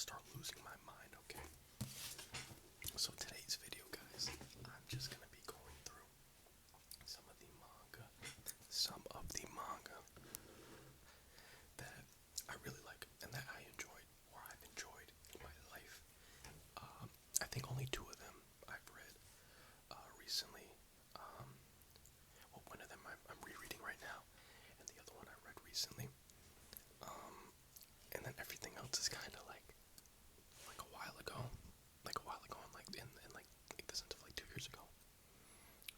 start losing my mind, okay? So today's video, guys, I'm just gonna be going through some of the manga that I really like and that I enjoyed or I've enjoyed in my life. I think only two of them I've read recently. Well, one of them I'm rereading right now, and the other one I read recently. And then everything else is kind of like a while ago, and like this until like 2 years ago.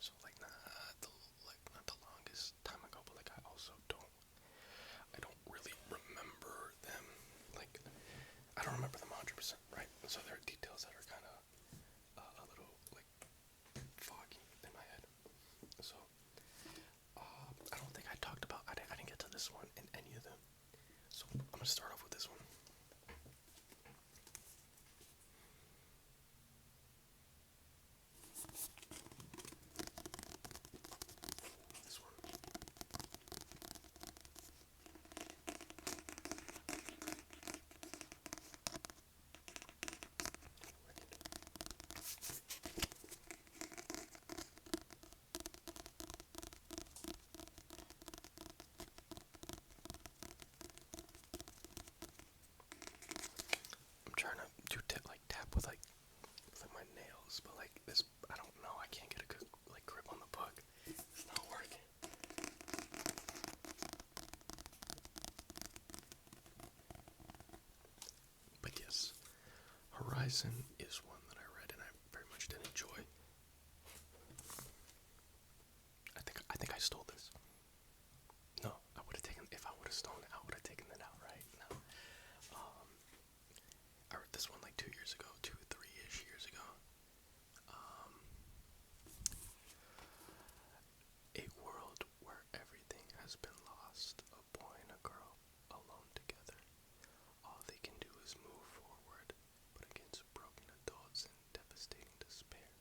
So not the longest time ago, but like I don't really remember them. Like I don't remember them 100%, right? So there are details that are kind of a little like foggy in my head. So I don't think I talked about. I didn't get to this one in any of them. So I'm gonna start off with this one. This one. I'm trying to do tap with my nails, but like this, I don't know. I can't get a good like grip on the book. It's not working. But yes, Horizon is one that I read and I very much did enjoy. I think I stole this. No, I would have taken if I would have stolen it. I would have taken it out, right? No. I read this one like 2 years ago, 3-ish years ago. A world where everything has been lost. A boy and a girl alone together. All they can do is move forward, but against broken adults and devastating despair.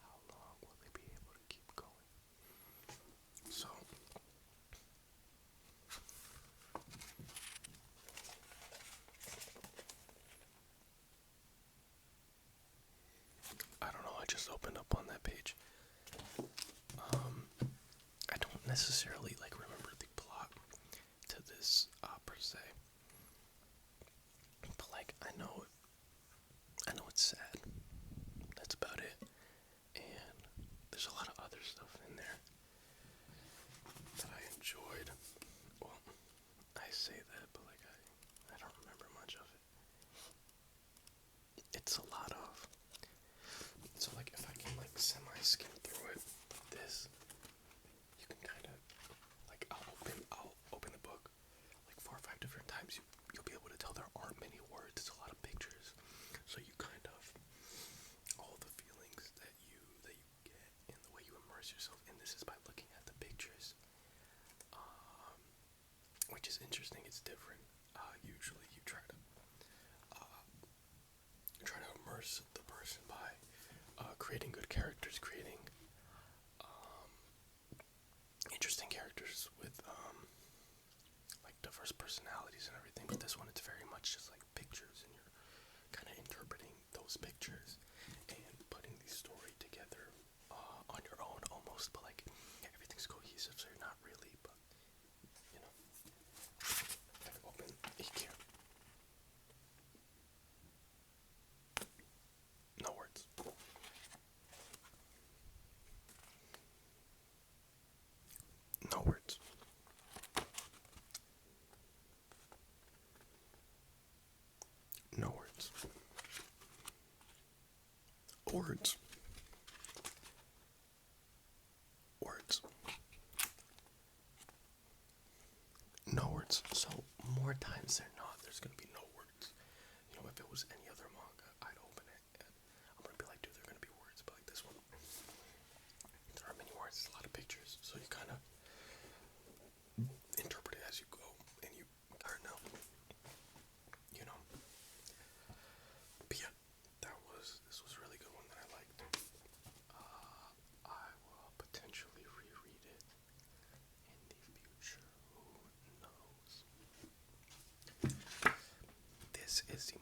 How long will they be able to keep going? So, I don't know, I just opened up on that page. I don't necessarily like remember the plot to this per se, but like I know it's sad. That's about it. And there's a lot of other stuff in there that I enjoyed. Well, I say that, but like I don't remember much of it. It's a lot of. So like if I can like semi-skim through it like this, you can kind of like I'll open the book like 4 or 5 different times. You'll be able to tell there aren't many words. It's a lot of pictures. So you kind of all the feelings that you get and the way you immerse yourself in this is by looking at the pictures, which is interesting. It's different. Usually you try to immerse the person by creating good characters, creating interesting characters with like diverse personalities and everything. But this one, it's very much just like pictures, and you're kind of interpreting those pictures and putting the story together on your own almost. But like everything's cohesive, so you're not really. But you know, open here. No words. No words. No words. Words. Words. No words. So more times than not, there's gonna be no words. You know, if it was any other manga, I'd open it and I'm gonna be like, dude, there are gonna be words. But like this one, there are many words. There's a lot of pictures, so you kind of interpret it as you go, and you are now, you know. But yeah, this was a really good one that I liked. I will potentially reread it in the future. Who knows? This is the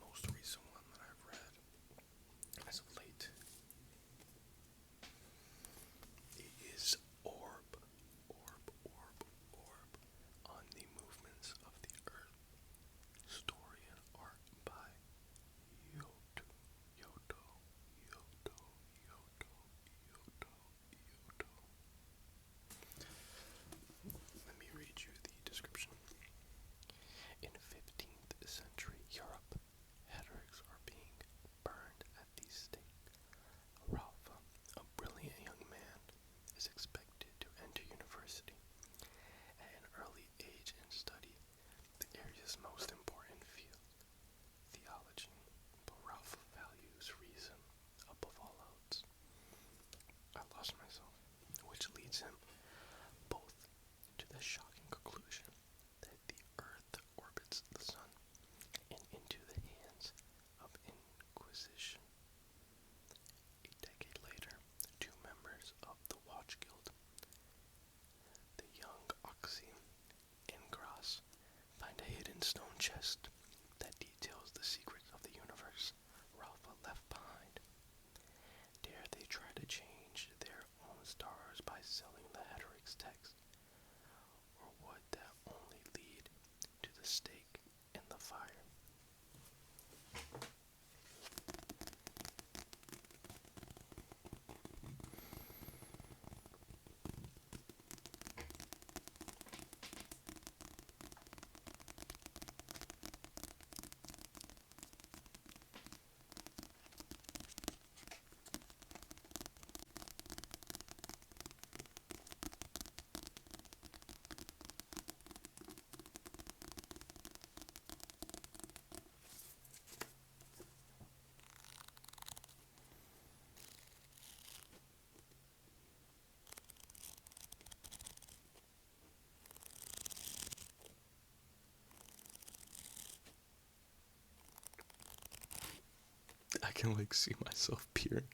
can like see myself peering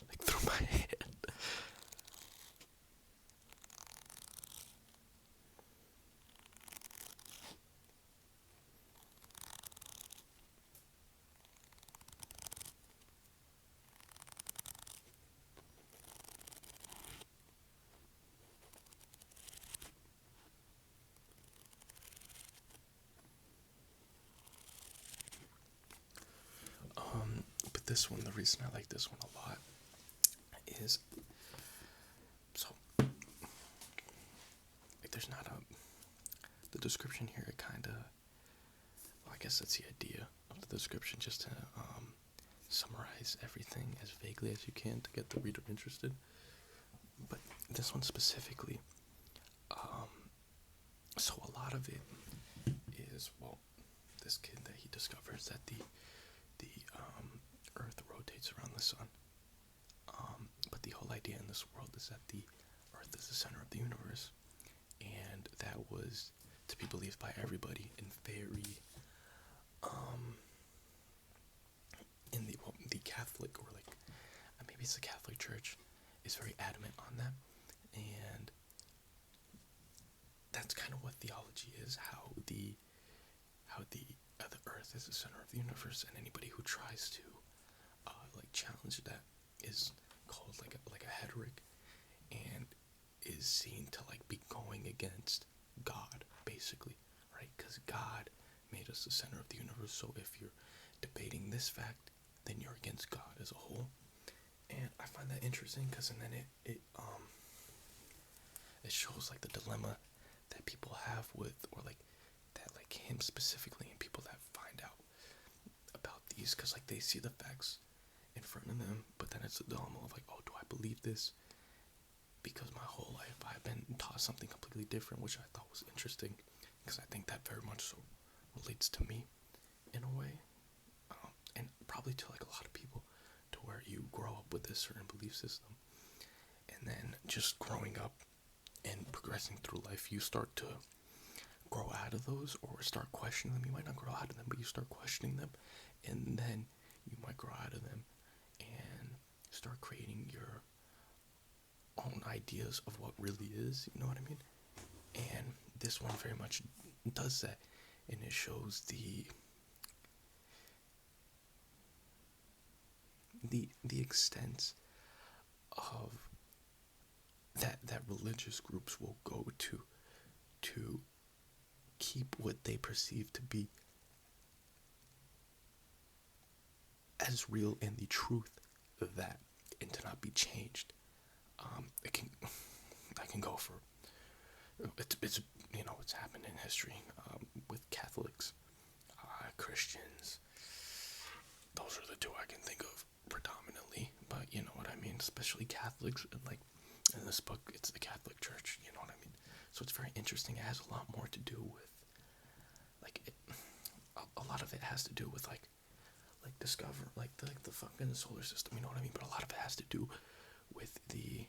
like through my head. But this one, the reason I like this one a lot is so like there's not a the description here. It kind of, well, I guess that's the idea of the description, just to summarize everything as vaguely as you can to get the reader interested. But this one specifically, so a lot of it is, well, this kid that he discovers that the Earth rotates around the sun. But the whole idea in this world is that the Earth is the center of the universe, and that was to be believed by everybody in very in the Catholic, or like maybe it's the Catholic Church, is very adamant on that, and that's kind of what theology is. How the Earth is the center of the universe, and anybody who tries to like challenge that is called like a heretic, and is seen to like be going against God, basically, right? Because God made us the center of the universe. So if you're debating this fact, then you're against God as a whole. And I find that interesting because then it shows like the dilemma that people have with, or like that, like him specifically, and people that find out about these, because like they see the facts in front of them, but then it's a dilemma of like, oh, do I believe this? Because my whole life I've been taught something completely different, which I thought was interesting, because I think that very much so relates to me in a way, and probably to like a lot of people, to where you grow up with this certain belief system, and then just growing up and progressing through life, you start to grow out of those, or start questioning them. You might not grow out of them, but you start questioning them, and then you might grow out of them and start creating your own ideas of what really is, you know what I mean? And this one very much does that, and it shows the extent of that religious groups will go to keep what they perceive to be as real and the truth of that, and to not be changed. I can go for it's you know, it's happened in history, with Catholics, Christians. Those are the two I can think of predominantly, but you know what I mean, especially Catholics, and like in this book it's the Catholic Church, you know what I mean? So it's very interesting. It has a lot more to do with like a lot of it has to do with like discover like the fucking solar system, you know what I mean? But a lot of it has to do with the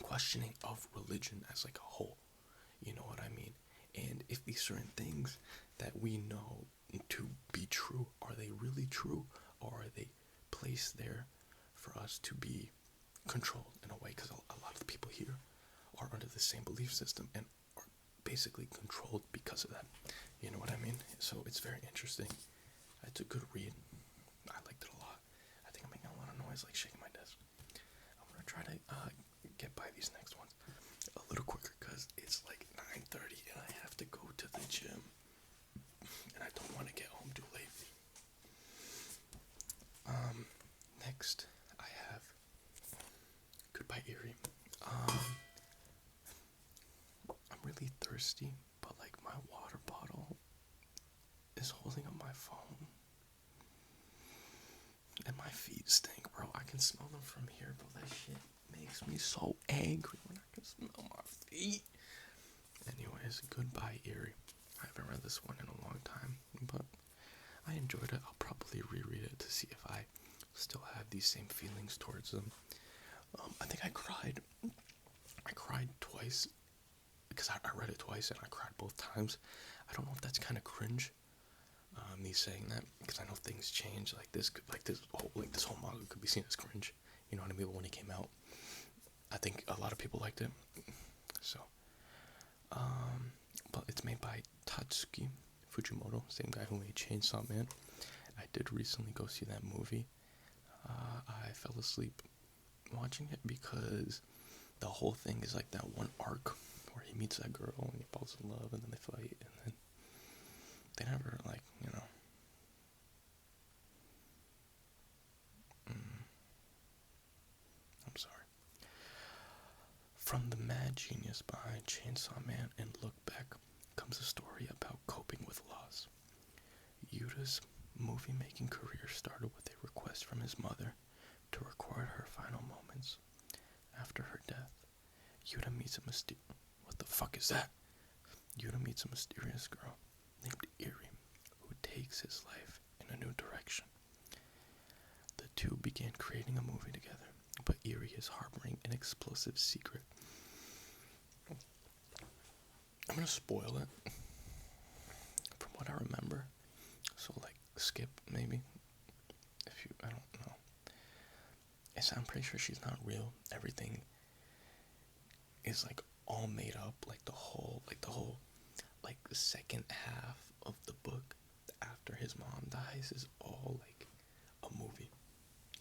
questioning of religion as like a whole, you know what I mean? And if these certain things that we know to be true, are they really true, or are they placed there for us to be controlled in a way? Because a lot of the people here are under the same belief system and are basically controlled because of that, you know what I mean? So it's very interesting. It's a good read. I liked it a lot. I think I'm making a lot of noise, like shaking my desk. I'm gonna try to get by these next ones a little quicker, because it's like 9:30 and I have to go to the gym, and I don't want to get home too late. Next I have Goodbye Erie. I'm really thirsty, but like my water bottle is holding up my phone, and my feet stink, bro. I can smell them from here, bro. That shit makes me so angry when I can smell my feet. Anyways, Goodbye Erie. I haven't read this one in a long time, but I enjoyed it. I'll probably reread it to see if I still have these same feelings towards them. I think I cried twice, because I read it twice and I cried both times. I don't know if that's kind of cringe, Me saying that because I know things change. This whole manga could be seen as cringe. You know what I mean? But when it came out, I think a lot of people liked it. So, but it's made by Tatsuki Fujimoto, same guy who made Chainsaw Man. I did recently go see that movie. I fell asleep watching it because the whole thing is like that one arc where he meets that girl and he falls in love and then they fight and then they never, like, you know. I'm sorry. From the mad genius behind Chainsaw Man and Look Back comes a story about coping with loss. Yuta's movie-making career started with a request from his mother to record her final moments. After her death, Yuta meets a What the fuck is that? Yuta meets a mysterious girl named Eri, who takes his life in a new direction. The two began creating a movie together, but Eri is harboring an explosive secret. I'm gonna spoil it from what I remember. So, like, skip maybe. If you, I don't know. I'm pretty sure she's not real. Everything is like all made up. Like the whole, like the second half of the book after his mom dies is all like a movie.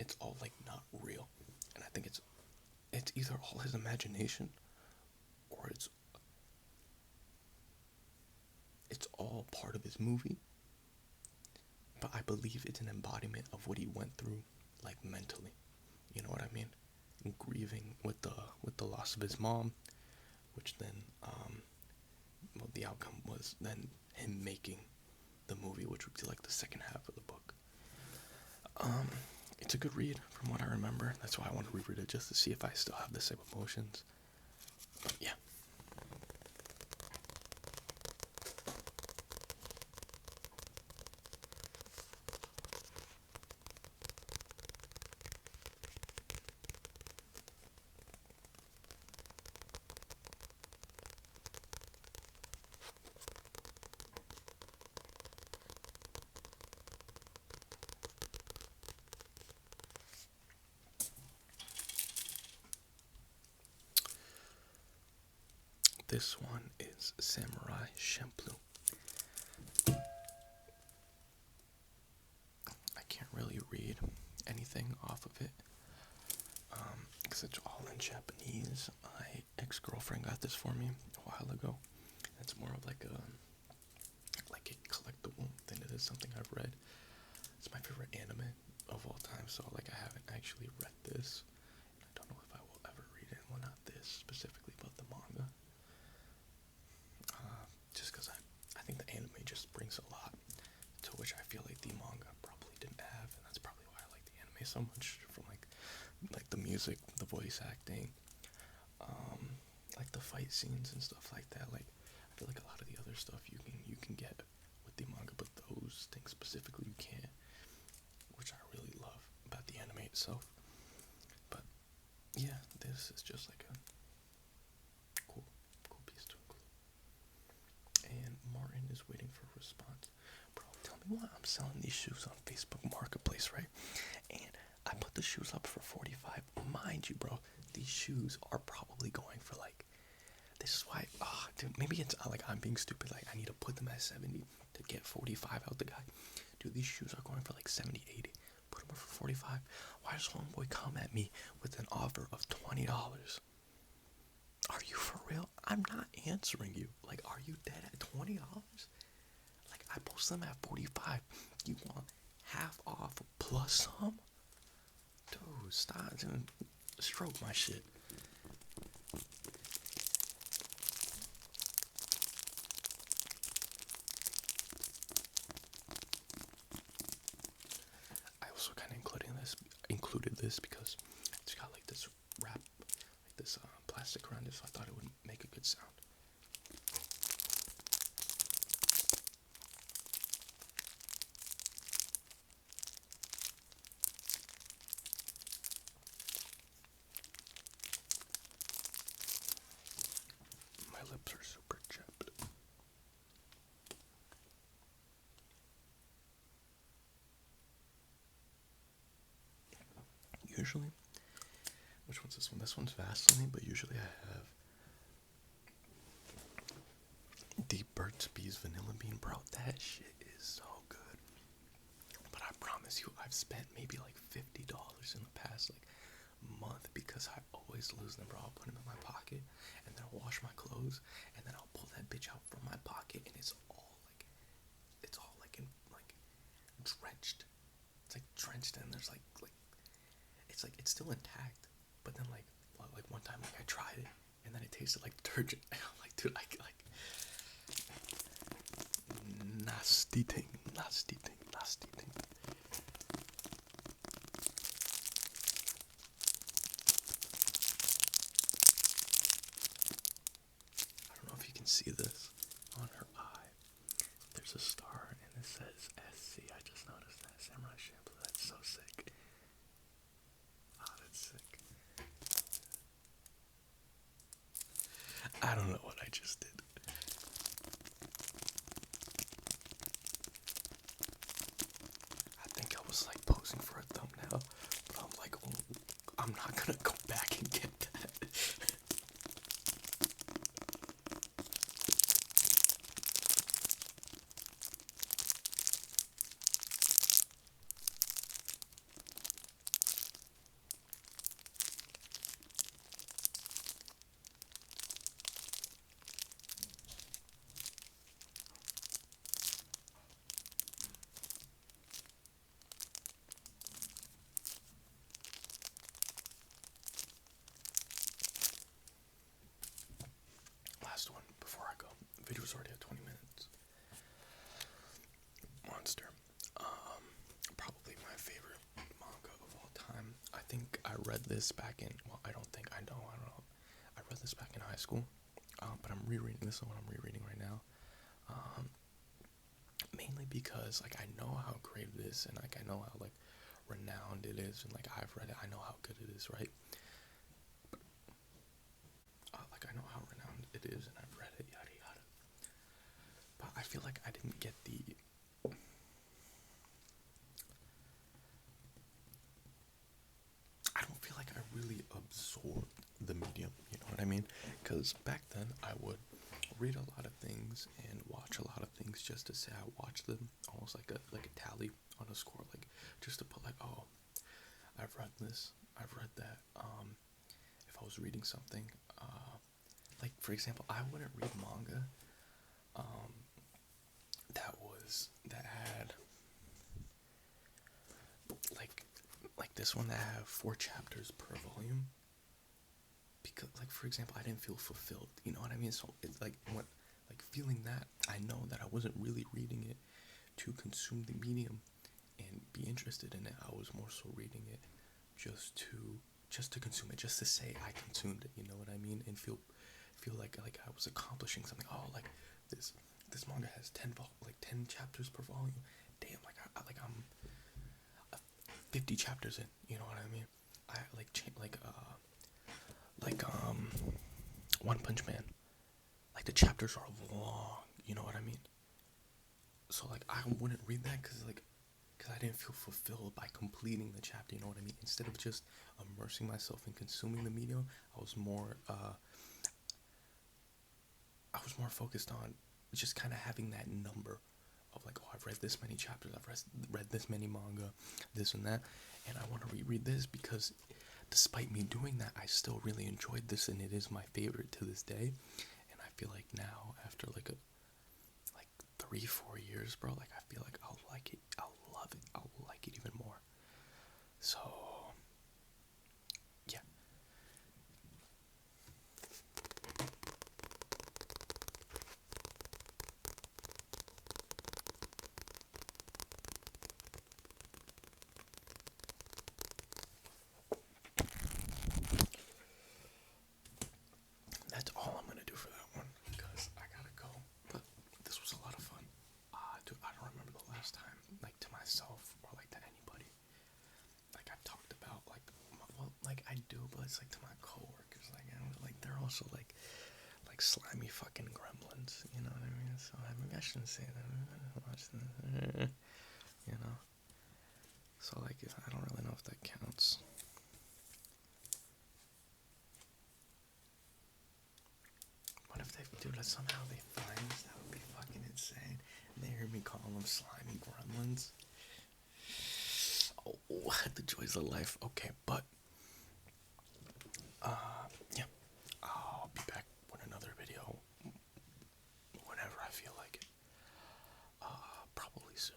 It's all like not real, and I think it's either all his imagination or it's all part of his movie. But I believe it's an embodiment of what he went through, like mentally. You know what I mean? And grieving with the loss of his mom, which then well, the outcome was then him making the movie, which would be like the second half of the book. It's a good read from what I remember. That's why I want to reread it, just to see if I still have the same emotions. But yeah. This one is Samurai Champloo. I can't really read anything off of it because it's all in Japanese. My ex-girlfriend got this for me a while ago. It's more of like a collectible than it is something I've read. It's my favorite anime of all time, so like I haven't actually read this. I don't know if I will ever read it. Well, not this specifically, but the manga. Just because I think the anime just brings a lot to which I feel like the manga probably didn't have, and that's probably why I like the anime so much. From like the music, the voice acting, like the fight scenes and stuff like that. Like I feel like a lot of the other stuff you can get with the manga, but those things specifically you can't, which I really love about the anime itself. But yeah, this is just like a cool piece to include. And Martin is waiting for a response. Bro, tell me why I'm selling these shoes on Facebook Marketplace, right? And I put the shoes up for $45. Mind you, bro, these shoes are probably going for like, this is why, dude, maybe it's like I'm being stupid. Like I need to put them at 70 to get 45 out the guy. Dude, these shoes are going for like 70, 80. Put them up for 45. Why does homeboy come at me with an offer of $20? Are you for real? I'm not answering you. Like, are you dead at $20? Like, I post them at 45. You want half off plus some? Dude, stop. Dude, stroke my shit. I also kind of included this because it's got like this wrap, like this plastic around it, so I thought it would make a good sound. My lips are super chapped. usually. Which one's this one? This one's Vaseline, but usually I have the Burt's Bees Vanilla Bean. Bro, that shit is so good. But I promise you, I've spent maybe like $50 in the past like month because I always lose them, bro. I'll put them in my pocket, and then I'll wash my clothes, and then I'll pull that bitch out from my pocket, and it's all like in like drenched. It's like drenched, and there's like it's still intact, but then like one time like I tried it, and then it tasted like detergent. And I'm like, dude, I like nasty thing. I don't know if you can see this on her eye. There's a star and it says SC. I just noticed that. Samurai shampoo. That's so sick. Ah, that's sick. I don't know what I just did. I think I was like posing for a thumbnail, but I'm like, oh, I'm not gonna go back and get that. Last one before I go. The video's already at 20 minutes. Monster. Probably my favorite manga of all time. I think I read this back in, well, I don't know. I read this back in high school, but I'm rereading this. Is what I'm rereading right now. Mainly because like I know how great it is, and like I know how like renowned it is, and like I've read it. I know how good it is, right? Like I know how renowned it is, and I've read it, yada yada. But I feel like I didn't get the I don't feel like I really absorbed the medium, you know what I mean? Because back then I would read a lot of things and watch a lot of things just to say I watched them, almost like a tally on a score, like just to put like, oh, I've read this, I've read that. If I was reading something, like for example, I wouldn't read manga that had like this one that have 4 chapters per volume, because like for example I didn't feel fulfilled, you know what I mean? So it's like feeling that, I know that I wasn't really reading it to consume the medium and be interested in it. I was more so reading it just to consume it, just to say I consumed it, you know what I mean? And feel like I was accomplishing something. Oh, like this manga has 10 chapters per volume. Damn, I'm 50 chapters in, you know what I mean? I One Punch Man. Like the chapters are long, you know what I mean? So like I wouldn't read that because I didn't feel fulfilled by completing the chapter, you know what I mean? Instead of just immersing myself in consuming the medium, I was more focused on just kind of having that number of like, oh, I've read this many chapters, I've read this many manga, this and that, and I want to reread this because despite me doing that, I still really enjoyed this, and it is my favorite to this day. And I feel like now, after like 3-4 years, bro, like I feel like I'll like it, I'll love it, I'll like it even more. So yeah. That's all I'm gonna do for that one because I gotta go. But this was a lot of fun. Dude, I don't remember the last time, like to myself or like to anybody, like I talked about like I do, but it's like to my coworkers, like they're also like slimy fucking gremlins, you know what I mean? So maybe I shouldn't say that, you know. So like I don't really know if that counts. dude, somehow they find this, that would be fucking insane. And they hear me call them slimy gremlins. Oh, the joys of life. Okay, but yeah, I'll be back with another video whenever I feel like it. Probably soon.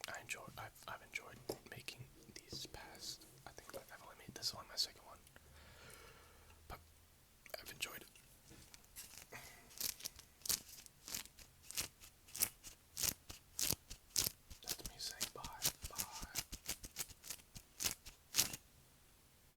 I've enjoyed making these past. I think I've only made this on my second